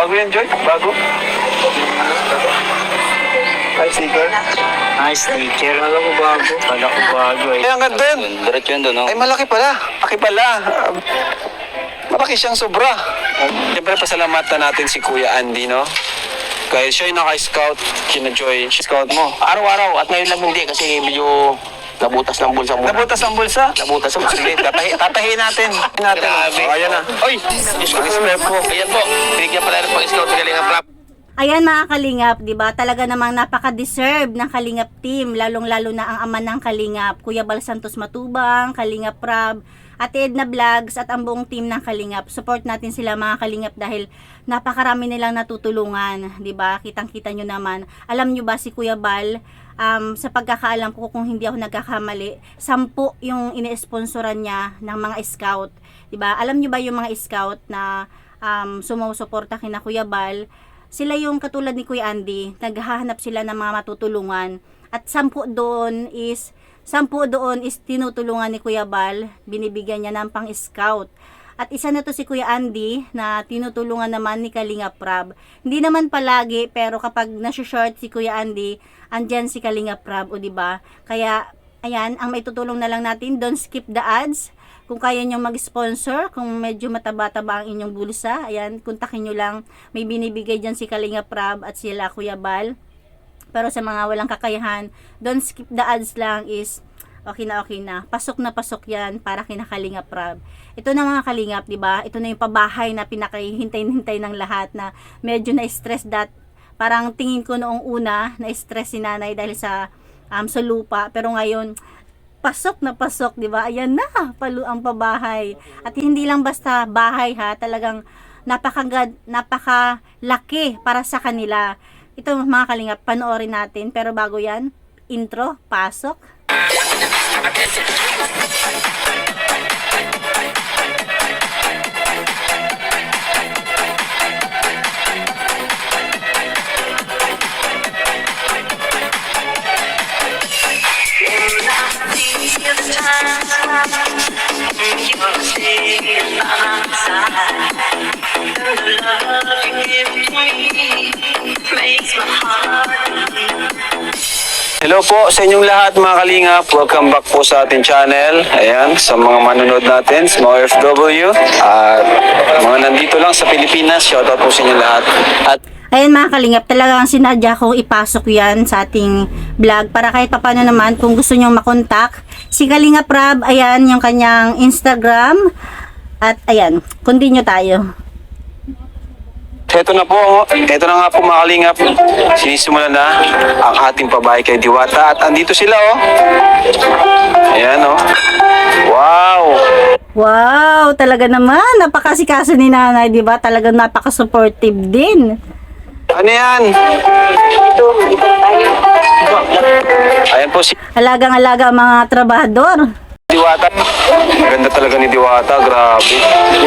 Bago yan, Joy? Bago? Ay, sticker? Nice teacher. Kala ko bago. Kala ko bago eh. Ay, ang ganda yun. Diretso yun doon, no? Ay, malaki pala. Malaki pala. Malaki siyang sobra. Siyempre, pasalamatan natin si Kuya Andy, no? Kaya siya yung naka-scout, kina-joy. Scout mo. Araw-araw at ngayon lang hindi kasi medyo nabutas ng bulsa mo. Nabutas ang bulsa. Nabutas ang bulsa. Sige, tatahin natin. Grabe. Oh, ayan na. Oy! Diyos ko po. Ayan po. Binigyan pala ng pang-scout ng Kalingap Rap. Ayan mga Kalingap, 'di ba? Talaga namang napaka-deserve ng Kalingap team, lalong-lalo na ang ama ng Kalingap, Kuya Bal Santos Matubang, Kalingap Rab, Ate Edna Vlogs at ang buong team ng Kalingap. Support natin sila mga Kalingap dahil napakarami nilang natutulungan, 'di ba? Kitang-kita nyo naman. Alam nyo ba si Kuya Bal, sa pagkakaalam ko kung hindi ako nagkakamali, 10 yung ini-sponsoran niya ng mga scout, 'di ba? Alam nyo ba yung mga scout na sumusuporta kina Kuya Bal? Sila yung katulad ni Kuya Andy, naghahanap sila ng mga matutulungan. At 10 doon is tinutulungan ni Kuya Bal, binibigyan niya ng pang-scout. At isa na to si Kuya Andy na tinutulungan naman ni Kalingap Rab. Hindi naman palagi, pero kapag nasi-short si Kuya Andy, andyan si Kalingap Rab, o diba? Kaya, ayan, ang maitutulong na lang natin, don't skip the ads. Kung kaya nyo mag-sponsor, kung medyo mataba-taba ang inyong bulsa, ayan, kontakin nyo lang. May binibigay dyan si Kalingap Rab at sila Kuya Bal. Pero sa mga walang kakayahan, don't skip the ads lang is okay na. Pasok na pasok yan para kina Kalingap Rab. Ito na mga Kalingap, di ba? Ito na yung pabahay na pinakahintay-hintay ng lahat na medyo na-stress parang tingin ko noong una, na-stress si nanay dahil sa lupa. Pero ngayon, pasok na pasok, di ba? Ayan na, ang pabahay. At hindi lang basta bahay ha, talagang napakalaki para sa kanila. Ito mga Kalingap, panoorin natin. Pero bago yan, intro, pasok. Hello po sa inyong lahat mga Kalingap. Welcome back po sa ating channel. Ayan, sa mga manonood natin, sa mga OFW, at mga nandito lang sa Pilipinas. Shoutout po sa inyong lahat. At Ayan mga Kalingap, talagang sinadya kong ipasok yan sa ating vlog para kahit papano naman kung gusto nyong makontak si Kalingap Rab, ayan yung kanyang Instagram. At ayan, continue tayo. Ito na nga po mga Kalingap. Sinisimula na ang ating pabahay kay Diwata. At andito sila Ayan Wow! Wow, talaga naman, napakasikaso ni nanay, di ba? Talagang napaka-supportive din. Ano yan? Ayan po si Alagang-alaga ang mga trabahador. Diwata. Ganda talaga ni Diwata, grabe.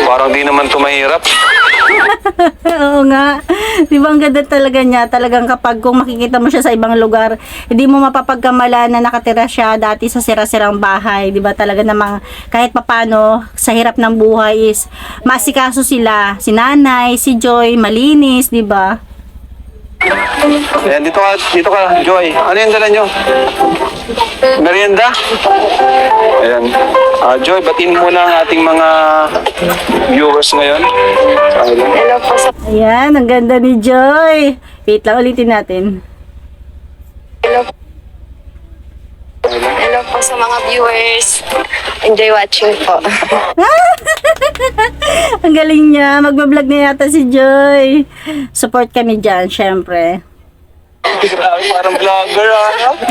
Parang di naman ito mahirap. Oo nga. Di ba ang ganda talaga niya? Talagang kapag kung makikita mo siya sa ibang lugar, hindi mo mapapagkamala na nakatira siya dati sa sira-sirang bahay. Di ba talaga namang kahit papano sa hirap ng buhay is masikaso sila. Si nanay, si Joy, malinis, di ba? Ayan, dito ka, Joy. Ano yung dala nyo? Merienda? Ayan. Joy, batiin muna ang ating mga viewers ngayon. Hello po sa Ayan, ang ganda ni Joy. Wait lang, ulitin natin. hello po sa mga viewers. Enjoy watching po. Ang galing niya. Magbablog na yata si Joy. Support kami dyan, syempre. Grabe, parang vlogger,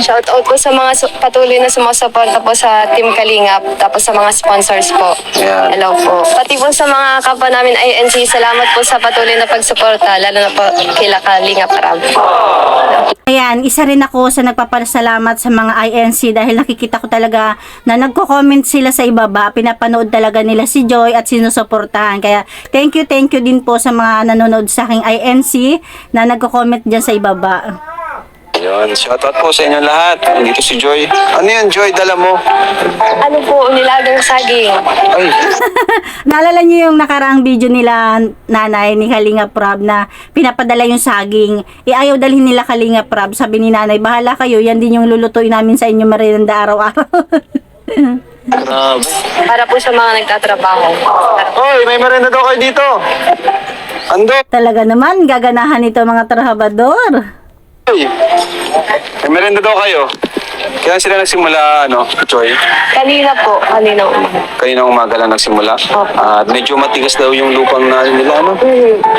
Shout out po sa mga patuloy na sumusuporta po sa Team Kalingap, tapos sa mga sponsors po. Yan. Hello po. Pati po sa mga kapwa namin INC, salamat po sa patuloy na pagsuporta, lalo na po kila Kalingap Rab. Ayan, isa rin ako sa nagpapasalamat sa mga INC dahil nakikita ko talaga na nagko-comment sila sa ibaba. Pinapanood talaga nila si Joy at sinusuportahan. Kaya thank you din po sa mga nanonood sa aking INC na nagko-comment dyan sa ibaba. Ayun, shoutout po sa inyo lahat. Dito si Joy. Ano yan, Joy? Dala mo? Ano po, nilagang saging. Ay, Naalala niyo yung nakaraang video nila, nanay, ni Kalinga Prab, na pinapadala yung saging. Ayaw dalhin nila Kalinga Prab. Sabi ni nanay, bahala kayo, yan din yung lulutuin namin sa inyo merienda araw-araw. Grabe. Para po sa mga nagtatrabaho. Hoy, may merenda daw kayo dito. Ando. Talaga naman, gaganahan ito mga trabador. Hoy, may merenda daw kayo. Kaya sila nagsimula, Joy? Kanina po, kanina umaga. Kaninang umaga lang nagsimula. At medyo matigas daw yung lupang na nila,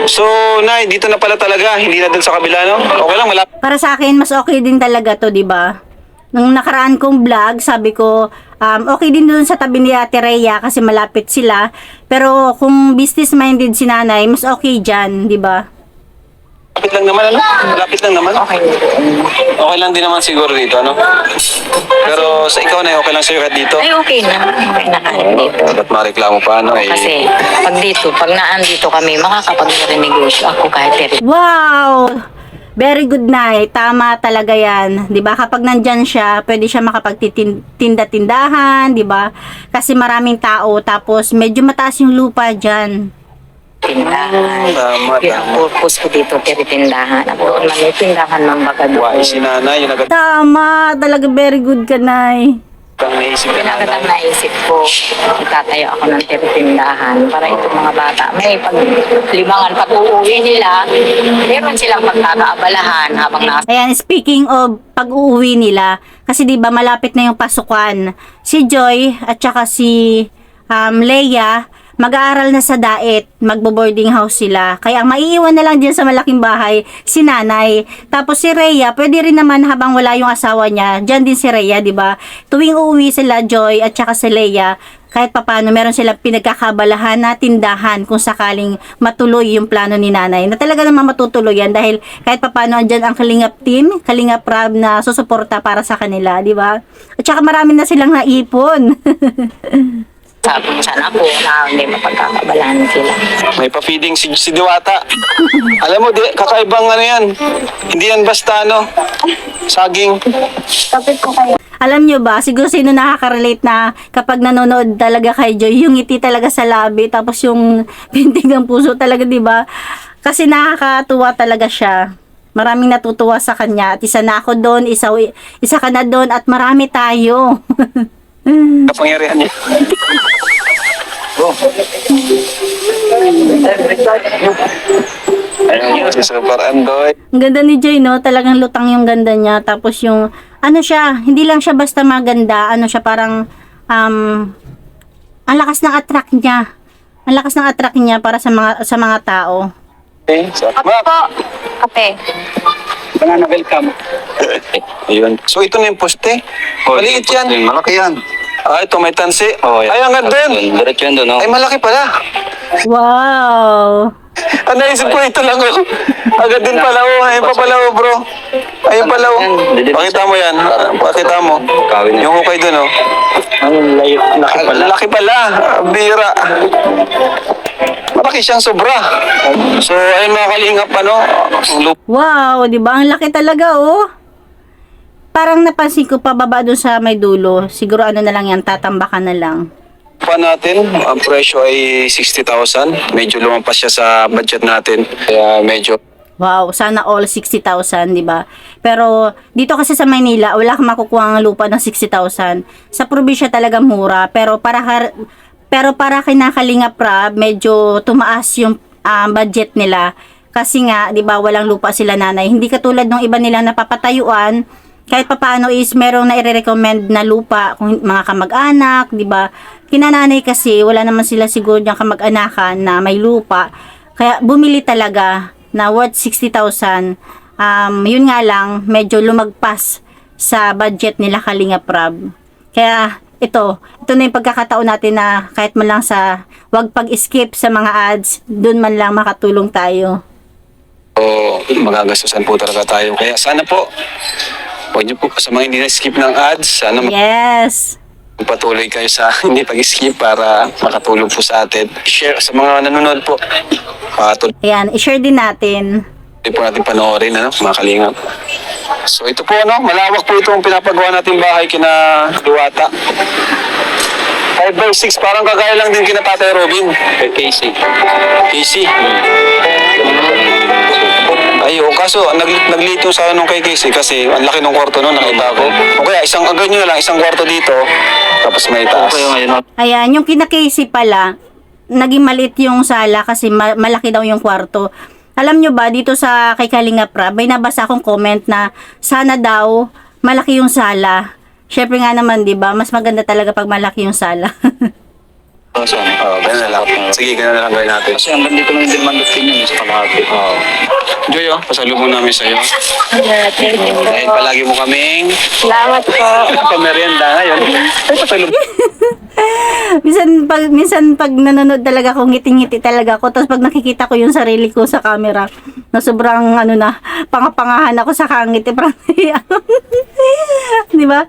So, Nay, dito na pala talaga. Hindi na dun sa kabila, Okay lang, malapit. Para sa akin, mas okay din talaga to, di ba? Nung nakaraan kong vlog, sabi ko, okay din dun sa tabi ni Ate Rhea kasi malapit sila. Pero kung business-minded si nanay, mas okay dyan, di ba? Malapit lang naman, Malapit lang naman. Okay lang din naman siguro dito, Pero sa ikaw, Nay, okay lang sa'yo kahit dito? Ay, okay na. Okay na kahit dito. Ba't mareklamo pa, Kasi pag naandito kami, makakapag-renegosyo ako kahit pero. Wow! Very good night. Tama talaga yan. 'Di ba? Kapag nandyan siya, pwede siya makapagtinda-tindahan, 'di ba? Kasi maraming tao tapos medyo mataas yung lupa diyan. Tindahan. Tama, Yun ang purpose ko dito, tindahan. Ako naman may tindahan ng baga Why, doon. si Nanay, yung agad Tama, talaga very good ka, Nay. kang naisip na Pinagandang naisip ko, itatayo ako ng tindahan para itong mga bata. May paglibangan, pag uuwi nila, meron silang pagkakaabalahan habang nasa. Ayan, speaking of pag-uuwi nila, kasi 'di ba malapit na yung pasukan. Si Joy at saka si Leia mag-aaral na sa Daet, magbo-boarding house sila. Kaya ang maiiwan na lang diyan sa malaking bahay, si nanay. Tapos si Rhea, pwede rin naman habang wala yung asawa niya, diyan din si Rhea, di ba? Tuwing uuwi sila, Joy at saka si Leia, kahit papano meron silang pinagkakabalahan na tindahan kung sakaling matuloy yung plano ni nanay. Na talaga naman matutuloy yan dahil kahit papano andyan ang Kalingap team, Kalingap Prab na susuporta para sa kanila, di ba? At saka marami na silang naipon. Sabi ko sana po na hindi mapagkakabalahan sila. May pa-feeding si Diwata. Alam mo, kakaibang yan. Hindi yan basta, saging. Tapos ko kayo. Alam nyo ba, siguro sino nakaka-relate na kapag nanonood talaga kay Joy, yung ngiti talaga sa labi, tapos yung pintig ng puso talaga, di ba? Kasi nakakatuwa talaga siya. Maraming natutuwa sa kanya. At isa na ako doon, isa ka na doon, at marami tayo. Kapangyarihan niya. Ayun, si Super Andoy. Ang ganda ni Joy, no? Talagang lutang yung ganda niya. Tapos yung, ano siya, hindi lang siya basta maganda. Ano siya, parang, ang lakas ng attract niya. Ang lakas ng attract niya para sa mga tao. Okay, so, Kape po. Kape. Banana welcome. Ayun. So, ito na yung poste. Maliit yan. Malaki yan. Ito may tansi. Oh, yan. Ay, ang ganda din. Diretso yan doon, Ay, malaki pala. Wow! Naisip ko ito lang. Agad din pala, Ayun pa pala, bro. Ayun pala, Pakita mo yan. Pakita mo. Yung hukay dun, Ang laki pala. Laki pala. Bira. Malaki siyang sobra. So, ayun mga kalingap, Wow, 'di ba? Ang laki talaga, oh. Parang napansin ko pababa doon sa may dulo. Siguro ano na lang yan, tatambakan na lang. lupa natin, ang presyo ay 60,000. Medyo lumampas siya sa budget natin. Kaya medyo Wow, sana all 60,000, 'di ba? Pero dito kasi sa Maynila, wala kang makukuha ng lupa ng 60,000. Sa probinsya talaga mura, pero para kina Kalinga Prab, medyo tumaas yung budget nila. Kasi nga, 'di ba, walang lupa sila nanay. Hindi katulad ng iba nilang napapatayuan. Kahit papaano is merong na i-recommend na lupa kung mga kamag-anak, 'di ba? Kinananay kasi wala naman sila siguro yung kamag-anakan na may lupa. Kaya bumili talaga na worth 60,000. Yun nga lang, medyo lumagpas sa budget nila Kalinga Prab. Kaya ito na yung pagkakataon natin na kahit man lang sa wag pag-skip sa mga ads, dun man lang makatulong tayo. magagastusan po talaga tayo. Kaya sana po, huwag niyo po sa mga hindi na-skip ng ads, sana Yes! patuloy kayo sa hindi pag-skip para makatulong po sa atin. Share sa mga nanonood po. Patuloy Ayan, i-share din natin. po natin panoorin, mga kalingap. So ito po ano, malawak po itong pinapagawa nating bahay kina Duwata. 5x6, parang kagaya lang din kina Tatay Robin. Kay Casey. Casey. Ay, kaso naglito sa anong kay Casey kasi ang laki ng kwarto noon, nakita ko. O kaya isang ganyan lang, isang kwarto dito, tapos may taas. Okay ngayon. Ayan, yung kina Casey pala, naging maliit yung sala kasi malaki daw yung kwarto. Alam nyo ba, dito sa kay Kalinga Prab, may nabasa akong comment na sana daw malaki yung sala. Syempre nga naman, di ba, mas maganda talaga pag malaki yung sala. Ganun na lang. Sige, ganun na lang gawin natin. Kasi hanggang dito lang din man gusto niya sa kalahati. Joy, pasalubong namin sa'yo. Dahil palagi mo kaming Salamat po. pamerienda ngayon. Ay, pasalubong. minsan pag nanonood talaga ako, ngiti-ngiti talaga ako. Tapos pag nakikita ko yung sarili ko sa camera, na sobrang pangapangahan ako sa kangiti. Parang, di ba?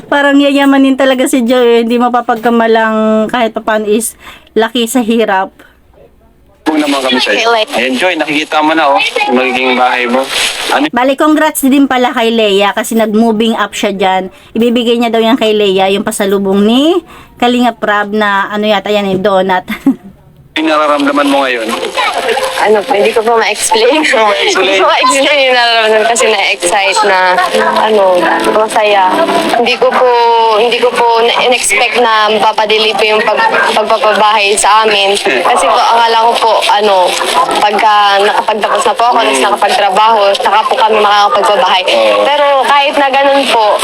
Parang yayamanin talaga si Joy. Hindi mapapagkamalang kahit paano is laki sa hirap. Huwag naman kami sa'yo. Ayan, Joy, nakikita mo na yung magiging bahay mo. Ano? Bali, congrats din pala kay Leia kasi nag-moving up siya dyan. Ibibigay niya daw yan kay Leia, yung pasalubong ni Kalinga Prab na yata yan donut. Yung nararamdaman mo ngayon? Hindi ko po ma-explain. Hindi ko ma-explain yung nararamdaman kasi na-excite na, masaya. Hindi ko po in-expect na mapapadili po yung pagpapabahay sa amin. Kasi po, akala ko po, pagka nakapagtapos na po ako, tapos nakapagtrabaho, saka po kami makakapagpabahay. Pero kahit na ganun po,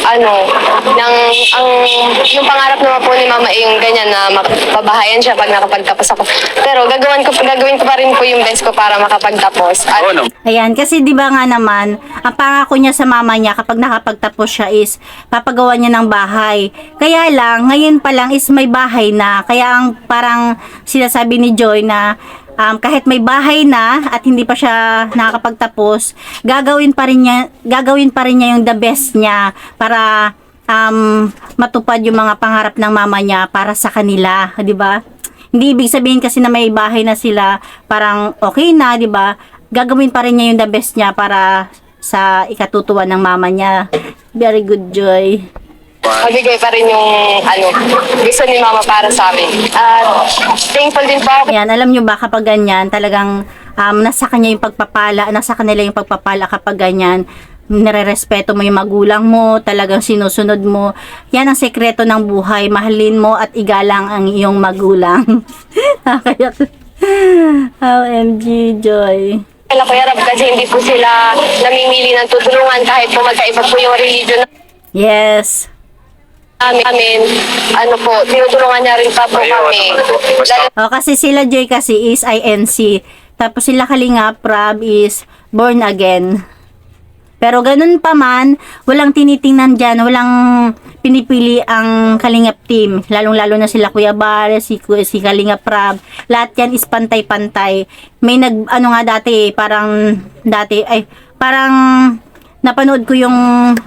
yung pangarap naman po ni Mama yung ganyan na mapabahayan siya pag nakapagtapos ako. Pero gagawin ko pa rin po yung best ko para makapagtapos. At Ayan, kasi di ba nga naman, ang pangako niya sa mama niya kapag nakapagtapos siya is papagawa niya ng bahay. Kaya lang, ngayon pa lang is may bahay na. Kaya ang parang sinasabi ni Joy na kahit may bahay na at hindi pa siya nakakapagtapos, gagawin pa rin niya yung the best niya para matupad yung mga pangarap ng mama niya para sa kanila, di ba? Hindi ibig sabihin kasi na may bahay na sila, parang okay na, di ba? Gagawin pa rin niya yung the best niya para sa ikatutuwa ng mama niya. Very good, Joy. mabigay pa rin yung gusto ni Mama para sa amin. At thankful din po ako. Ayan, alam nyo ba kapag ganyan, talagang nasa kanya yung pagpapala, nasa kanila yung pagpapala kapag ganyan. Nire-respeto mo yung magulang mo, talagang sinusunod mo. Yan ang sekreto ng buhay. Mahalin mo at igalang ang iyong magulang. Kaya, OMG, Joy. Kaya Kuya Rab, kasi hindi po sila namimili ng tutulungan kahit po magkaiba po yung religion Yes. namin. Tinutulungan niya rin pa po kami. O, kasi sila Joy kasi is INC. Tapos sila Kalinga Prab is born again. Pero ganun pa man, walang tinitingnan dyan, walang pinipili ang Kalingap team. Lalong-lalo na sila Kuya Bar, si Kalinga Prab. Lahat yan is pantay-pantay. May parang napanood ko yung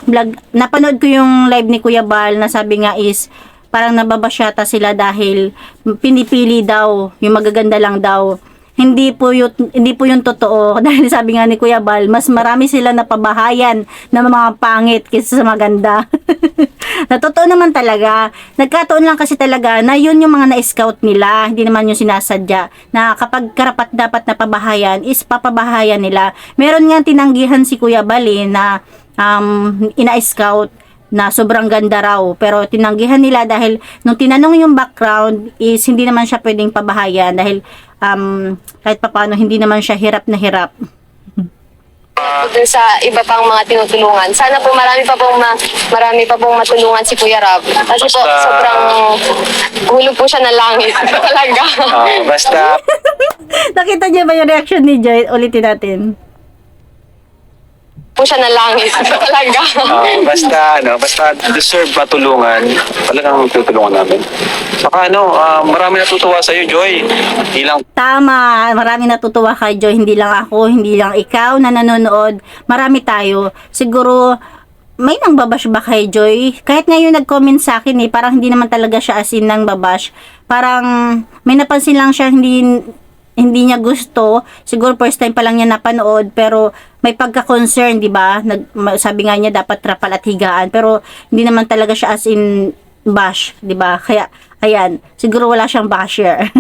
vlog, napanood ko yung live ni Kuya Bal na sabi nga is parang nababasyata sila dahil pinipili daw, yung magaganda lang daw. Hindi po yung totoo dahil sabi nga ni Kuya Bal, mas marami sila napabahayan ng mga pangit kaysa sa maganda. Na totoo naman talaga. Nagkataon lang kasi talaga na yun yung mga na-scout nila, hindi naman yung sinasadya na kapag karapat dapat na pabahayan is papabahayan nila. Meron nga tinanggihan si Kuya Bal na ina-scout na sobrang ganda raw, pero tinanggihan nila dahil nung tinanong yung background is hindi naman siya pwedeng pabahayan dahil kahit papaano hindi naman siya hirap na hirap. Dun sa iba pang mga tinutulungan. Sana po marami pa pong matulungan si Kuya Rab. Kasi po sobrang hulog po siya ng langit. Talaga. Basta Nakita niyo ba yung reaction ni Joy? Ulitin natin. Po siya ng langit. Talaga. basta deserve matulungan, talagang tutulungan namin. Saka marami natutuwa sa iyo, Joy. Hindi lang Tama, marami natutuwa kay Joy, hindi lang ako, hindi lang ikaw na nanonood, marami tayo. Siguro, may nang babash ba kay Joy? Kahit ngayon nag-comment sa akin parang hindi naman talaga siya as in nang babash. Parang may napansin lang siya, hindi hindi niya gusto, siguro first time pa lang niya napanood, pero may pagka-concern, di ba? Sabi nga niya dapat trapal at higaan, pero hindi naman talaga siya as in bash, di ba? Kaya, ayan, siguro wala siyang basher.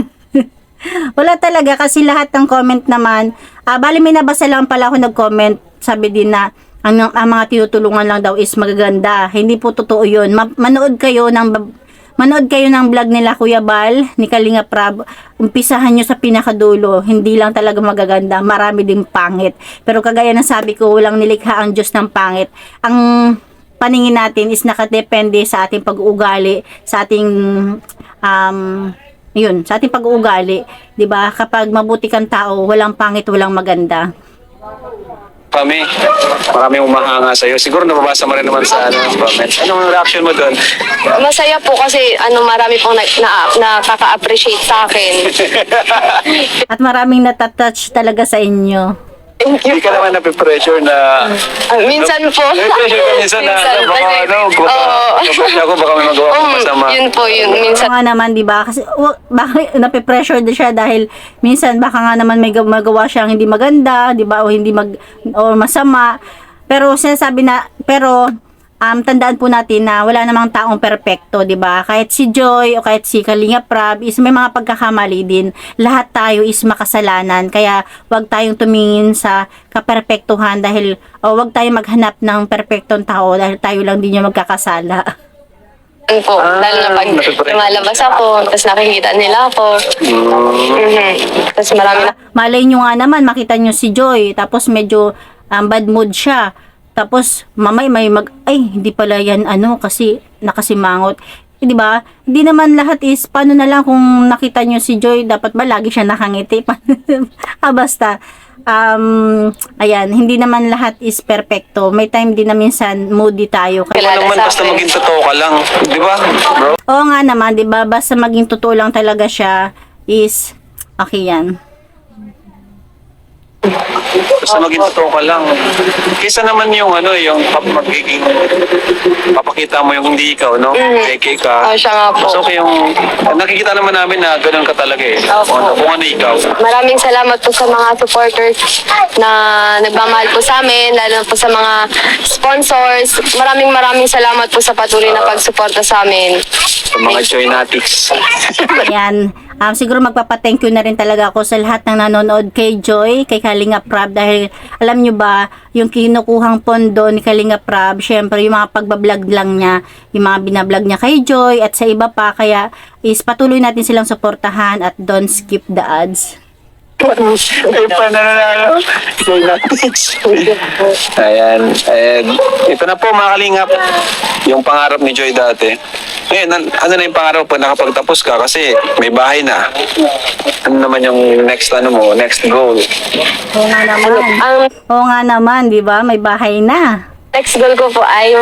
Wala talaga kasi lahat ng comment naman, bali may nabasa lang pala ako nag-comment, sabi din na ang mga tinutulungan lang daw is magaganda. Hindi po totoo yun. Manood kayo ng vlog nila Kuya Bal, ni Kalinga Prab. Umpisahan nyo sa pinakadulo. Hindi lang talaga magaganda. Marami ding pangit. Pero kagaya ng sabi ko, walang nilikha ang Diyos ng pangit. Ang paningin natin is nakadepende sa ating pag-uugali, sa ating sa ating pag-uugali, 'di ba? Kapag mabuti kang tao, walang pangit, walang maganda. Kami, maraming umahanga sa'yo. Siguro nababasa mo rin naman sa comments. Anong reaction mo doon? Masaya po kasi marami pong nakaka-appreciate sa akin. At maraming natatouch talaga sa inyo. Hindi ka naman napipressure na... Minsan po. Napipressure ka minsan na baka baka may magawa ko masama. Yun po, yun. Minsan. Nga naman, di ba? Kasi bakit nape-pressure din siya dahil minsan baka nga naman may magawa siyang hindi maganda, di ba? O hindi o masama. Pero tandaan po natin na wala namang taong perpekto, di ba? Kahit si Joy o kahit si Kalinga Prab is may mga pagkakamali din. Lahat tayo is makasalanan. Kaya wag tayong tumingin sa kaperpektuhan dahil wag tayong maghanap ng perpektong tao dahil tayo lang din yung magkakasala. Po, lalo na pag lumalabas ako, tapos nakikita nila ako. Tapos marami na. Malay nyo nga naman, makita nyo si Joy, tapos medyo bad mood siya. Tapos mamay hindi pala yan kasi nakasimangot. Di ba? Hindi naman lahat is paano na lang kung nakita nyo si Joy, dapat ba lagi siya nakangiti? Basta ayan, hindi naman lahat is perfecto. May time din na minsan moody tayo. Wala naman basta maging totoo ka lang, di ba? Bro? Oo nga naman, di ba? Basta maging totoo lang talaga siya is okay yan. Basta maging totoo ka lang. Kaysa naman yung magiging papakita mo yung hindi ikaw, no? Keke ka. Siya nga po. So yung nakikita naman namin na ganun ka talaga eh. Kung ano ikaw. Maraming salamat po sa mga supporters na nagmamahal po sa amin, lalo po sa mga sponsors. Maraming salamat po sa patuloy na pagsuporta sa amin. Sa mga Joynatics. Ayan. Siguro magpapa-thank you na rin talaga ako sa lahat ng nanonood kay Joy, kay Kalinga Prab, dahil alam nyo ba, yung kinukuhang pondo ni Kalinga Prab, syempre yung mga pagbablog lang niya, yung mga binablog niya kay Joy at sa iba pa, kaya is patuloy natin silang suportahan at don't skip the ads. Ay, pananalo. Ayan. Ito na po mga kalingap. Yung pangarap ni Joy dati. Ngayon, ano na yung pangarap pag nakapagtapos ka? Kasi may bahay na. Ano naman yung next goal? Oo nga naman, di ba? May bahay na. Next goal ko po ay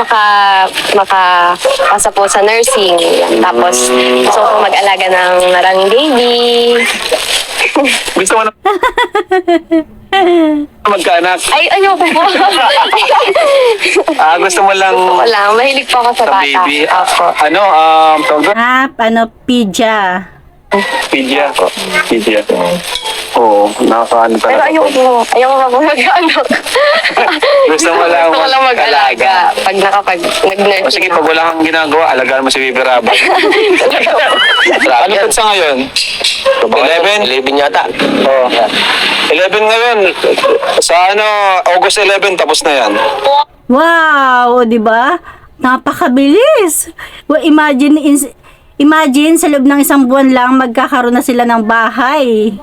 makapasa po sa nursing. Tapos gusto ko mag-alaga ng maraming baby. Gusto mo na magkaanak? Ay, ayoko po. Gusto mo lang Wala, mahilig po ako sa sa bata. baby? Opo. Tawag doon? Pidya. Pidya. Oo, nakakaano Pero talaga. ayoko pa po mag-anak. Gusto mo lang Gusto ko lang mag-alaga. Pag nag-nurse. O sige, pag wala kang ginagawa, alagaan mo si Bibi Rabo. Ano tat sa ngayon? 11? 11 yata. Oo. 11 ngayon. Sa August 11, tapos na yan. Wow, di ba? Napakabilis. Well, imagine sa loob ng isang buwan lang magkakaroon na sila ng bahay.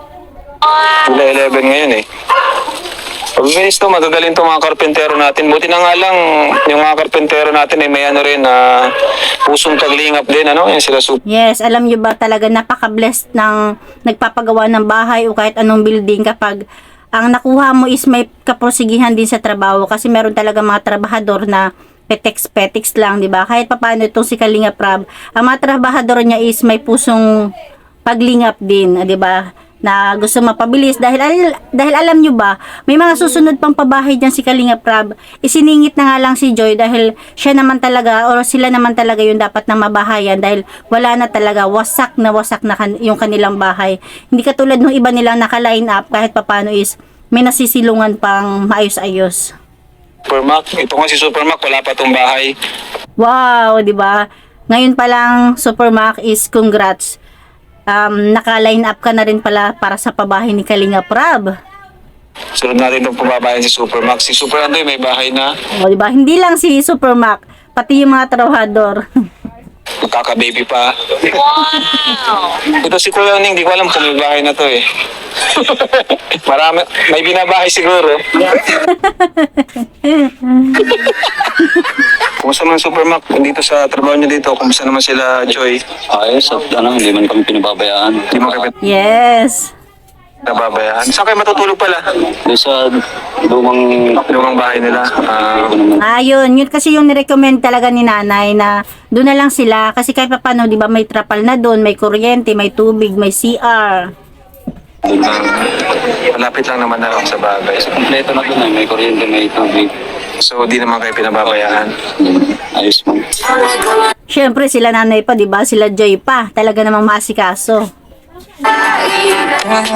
Wala 11 ngayon eh. Pag-bilis to, magagaling to mga karpentero natin. Buti na nga lang, yung mga karpentero natin ay may pusong taglingap din, yung sila Yes, alam nyo ba talaga napaka-blessed ng nagpapagawa ng bahay o kahit anong building kapag ang nakuha mo is may kaprosigihan din sa trabaho kasi meron talaga mga trabahador na petex lang, di ba? Kahit papaano itong si Kalinga Prab, ang mga trabahador niya is may pusong paglingap din, di ba? na gusto mapabilis dahil alam nyo ba, may mga susunod pang pabahay dyan si Kalingap Rab. Isiningit na nga lang si Joy dahil siya naman talaga or sila naman talaga yung dapat na mabahayan dahil wala na talaga, wasak na yung kanilang bahay. Hindi katulad ng iba nilang naka-line up kahit papano is may nasisilungan pang maayos-ayos. Supermac, ito nga si Supermac, wala pa tong bahay. Wow, di ba? Ngayon pa lang, Supermac is congrats. Naka-line up ka na rin pala para sa pabahay ni Kalingap Rab. Sunod natin itong pumabayan si Supermac. Si Super Andoy may bahay na. O, di ba? Hindi lang si Supermac, pati yung mga trabahador. Magkaka-baby pa. Wow! Ito si Kuya Ning, di ko alam kung may bahay na to eh. Marami, may binabahay siguro. Kumusta man Supermac? Dito sa trabaho niyo dito, kumusta naman sila Joy? Ayos at hindi man kami pinababayaan. Hindi mo kayo Yes. nababayaan. Saan kayo matutulog pala? Doon sa Lumang bahay nila. Ayun, yun kasi yung nirecommend talaga ni nanay na doon na lang sila kasi kahit paano, di ba, may trapal na doon, may kuryente, may tubig, may CR. Malapit lang naman na lang sa bagay. kompleto na doon may kuryente, may tubig. So, di naman kayo pinababayaan. Ayos man. Syempre sila nanay pa, di ba? Sila Joy pa. Talaga namang maasikaso.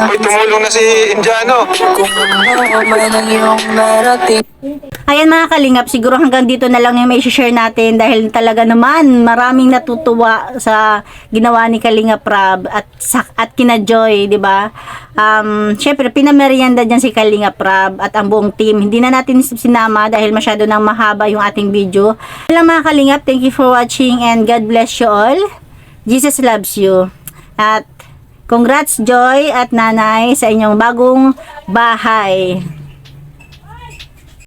Uy, tumulong na si Indiano. Ayan mga kalingap, siguro hanggang dito na lang yung may share natin dahil talaga naman maraming natutuwa sa ginawa ni Kalingap Rab at kina Joy, di ba? Syempre pinamerienda diyan si Kalingap Rab at ang buong team. Hindi na natin sinama dahil masyado nang mahaba yung ating video. Alam mga kalingap, thank you for watching and God bless you all. Jesus loves you. At congrats Joy at Nanay sa inyong bagong bahay.